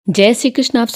जय श्री कृष्ण। आप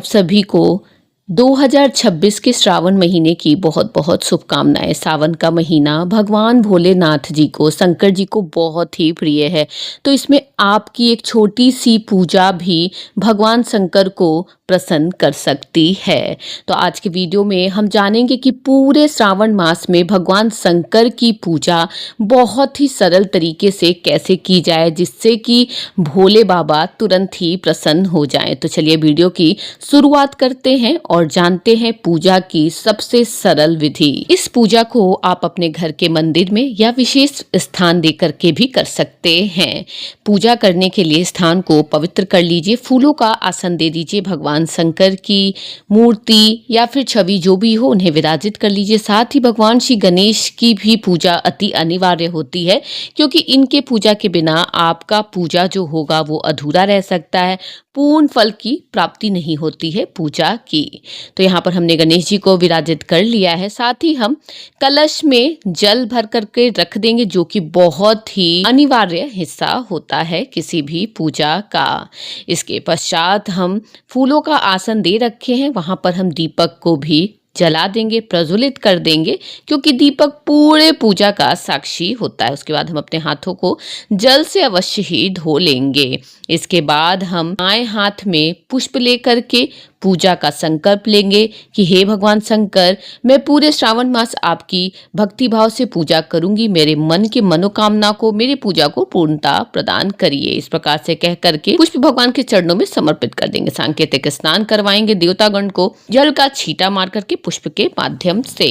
सभी को 2026 के श्रावण महीने की बहुत बहुत शुभकामनाएं। सावन का महीना भगवान भोलेनाथ जी को, शंकर जी को बहुत ही प्रिय है। तो इसमें आपकी एक छोटी सी पूजा भी भगवान शंकर को प्रसन्न कर सकती है। तो आज के वीडियो में हम जानेंगे कि पूरे श्रावण मास में भगवान शंकर की पूजा बहुत ही सरल तरीके से कैसे की जाए, जिससे कि भोले बाबा तुरंत ही प्रसन्न हो जाएं। तो चलिए वीडियो की शुरुआत करते हैं और जानते हैं पूजा की सबसे सरल विधि। इस पूजा को आप अपने घर के मंदिर में या विशेष स्थान देकर के भी कर सकते हैं। पूजा करने के लिए स्थान को पवित्र कर लीजिए, फूलों का आसन दे दीजिए, भगवान शंकर की मूर्ति या फिर छवि जो भी हो उन्हें विराजित कर लीजिए। साथ ही भगवान श्री गणेश की भी पूजा अति अनिवार्य होती है, क्योंकि इनके पूजा के बिना आपका पूजा जो होगा वो अधूरा रह सकता है, पूर्ण फल की प्राप्ति नहीं होती है पूजा की। तो यहाँ पर हमने गणेश जी को विराजित कर लिया है। साथ ही हम कलश में जल भर करके रख देंगे, जो कि बहुत ही अनिवार्य हिस्सा होता है किसी भी पूजा का। इसके पश्चात हम फूलों का आसन दे रखे हैं, वहां पर हम दीपक को भी जला देंगे, प्रज्वलित कर देंगे, क्योंकि दीपक पूरे पूजा का साक्षी होता है। उसके बाद हम अपने हाथों को जल से अवश्य ही धो लेंगे। इसके बाद हम बाएं हाथ में पुष्प लेकर के पूजा का संकल्प लेंगे कि हे भगवान शंकर, मैं पूरे श्रावण मास आपकी भक्ति भाव से पूजा करूंगी, मेरे मन की मनोकामना को, मेरी पूजा को पूर्णता प्रदान करिए। इस प्रकार से कह करके पुष्प भगवान के चरणों में समर्पित कर देंगे। सांकेतिक स्नान करवाएंगे देवतागण को जल का छींटा मार करके पुष्प के माध्यम से।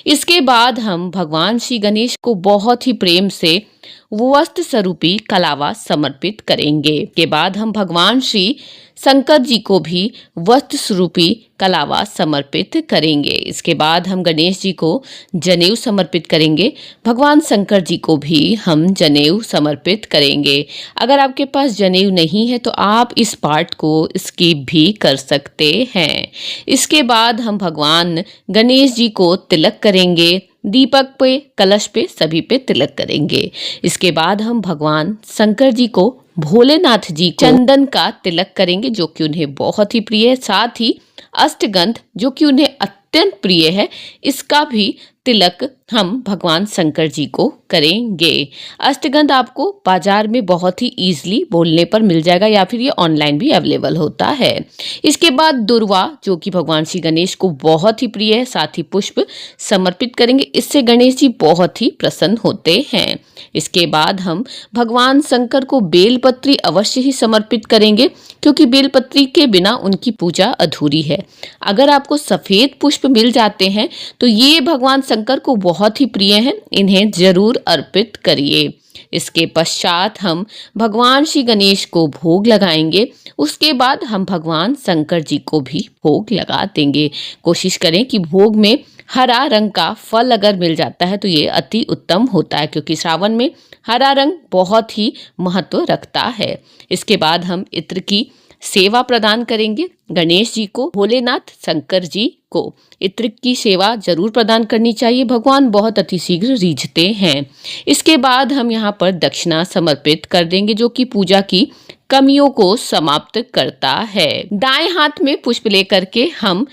इसके बाद हम भगवान श्री गणेश को बहुत ही प्रेम से वस्त्र स्वरूपी कलावा समर्पित करेंगे। के बाद हम भगवान श्री शंकर जी को भी वस्त्र स्वरूपी कलावा समर्पित करेंगे। इसके बाद हम गणेश जी को जनेऊ समर्पित करेंगे, भगवान शंकर जी को भी हम जनेऊ समर्पित करेंगे। अगर आपके पास जनेऊ नहीं है तो आप इस पार्ट को स्किप भी कर सकते हैं। इसके बाद हम भगवान गणेश जी को तिलक करेंगे, दीपक पे, कलश पे, सभी पे तिलक करेंगे। इसके बाद हम भगवान शंकर जी को, भोलेनाथ जी को चंदन का तिलक करेंगे, जो कि उन्हें बहुत ही प्रिय है। साथ ही अष्टगंध, जो कि उन्हें अत्यंत प्रिय है, इसका भी तिलक हम भगवान शंकर जी को करेंगे। अष्टगंध आपको बाजार में बहुत ही ईजिली बोलने पर मिल जाएगा, या फिर ये ऑनलाइन भी अवेलेबल होता है। इसके बाद दुर्वा, जो कि भगवान श्री गणेश को बहुत ही प्रिय है, साथ ही पुष्प समर्पित करेंगे। इससे गणेश जी बहुत ही प्रसन्न होते हैं। इसके बाद हम भगवान शंकर को बेलपत्री अवश्य ही समर्पित करेंगे, क्योंकि बेलपत्री के बिना उनकी पूजा अधूरी है। अगर आपको सफेद पुष्प मिल जाते हैं तो ये भगवान शंकर को बहुत ही प्रिय हैं, इन्हें जरूर अर्पित करिए। इसके पश्चात हम भगवान श्री गणेश को भोग लगाएंगे। उसके बाद हम भगवान शंकर जी को भी भोग लगा देंगे। कोशिश करें कि भोग में हरा रंग का फल अगर मिल जाता है तो ये अति उत्तम होता है, क्योंकि श्रावण में हरा रंग बहुत ही महत्व रखता है। इसके बाद हम इत्र की सेवा प्रदान करेंगे गणेश जी को, भोलेनाथ शंकर जी को इत्र की सेवा जरूर प्रदान करनी चाहिए, भगवान बहुत अतिशीघ्र रीझते हैं। इसके बाद हम यहाँ पर दक्षिणा समर्पित कर देंगे, जो कि पूजा की कमियों को समाप्त करता है। दाएं हाथ में पुष्प लेकर के हम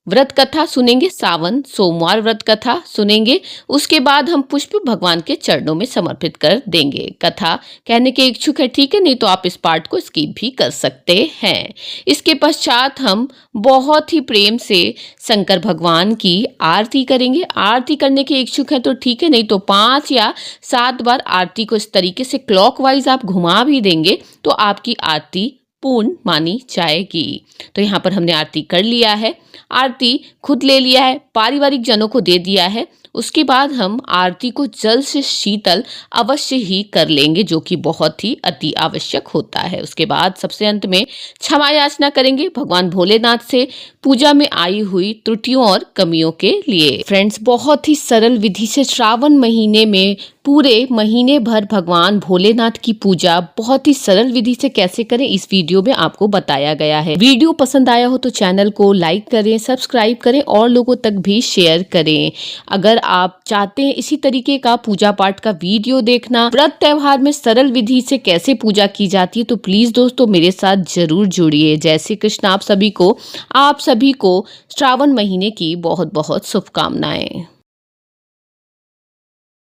व्रत कथा सुनेंगे, सावन सोमवार व्रत कथा सुनेंगे। उसके बाद हम पुष्प भगवान के चरणों में समर्पित कर देंगे। कथा कहने के इच्छुक है, ठीक है, नहीं तो आप इस पार्ट को स्किप भी कर सकते हैं। इसके पश्चात हम बहुत ही प्रेम से शंकर भगवान की आरती करेंगे। आरती करने के इच्छुक है तो ठीक है, नहीं तो 5 या 7 बार आरती को इस तरीके से क्लॉकवाइज आप घुमा भी देंगे तो आपकी आरती पूर्ण मानी जाएगी। तो यहाँ पर हमने आरती कर लिया है, आरती खुद ले लिया है, पारिवारिक जनों को दे दिया है। उसके बाद हम आरती को जल से शीतल अवश्य ही कर लेंगे, जो कि बहुत ही अति आवश्यक होता है। उसके बाद सबसे अंत में क्षमा याचना करेंगे भगवान भोलेनाथ से पूजा में आई हुई त्रुटियों और कमियों के लिए। फ्रेंड्स, बहुत ही सरल विधि से श्रावण महीने में पूरे महीने भर भगवान भोलेनाथ की पूजा बहुत ही सरल विधि से कैसे करें, इस वीडियो में आपको बताया गया है। वीडियो पसंद आया हो तो चैनल को लाइक करें, सब्सक्राइब करें और लोगों तक भी शेयर करें। अगर आप चाहते हैं इसी तरीके का पूजा पाठ का वीडियो देखना, व्रत त्योहार में सरल विधि से कैसे पूजा की जाती है, तो प्लीज दोस्तों मेरे साथ जरूर जुड़िए। जय श्री कृष्ण। आप सभी को श्रावण महीने की बहुत बहुत शुभकामनाएं।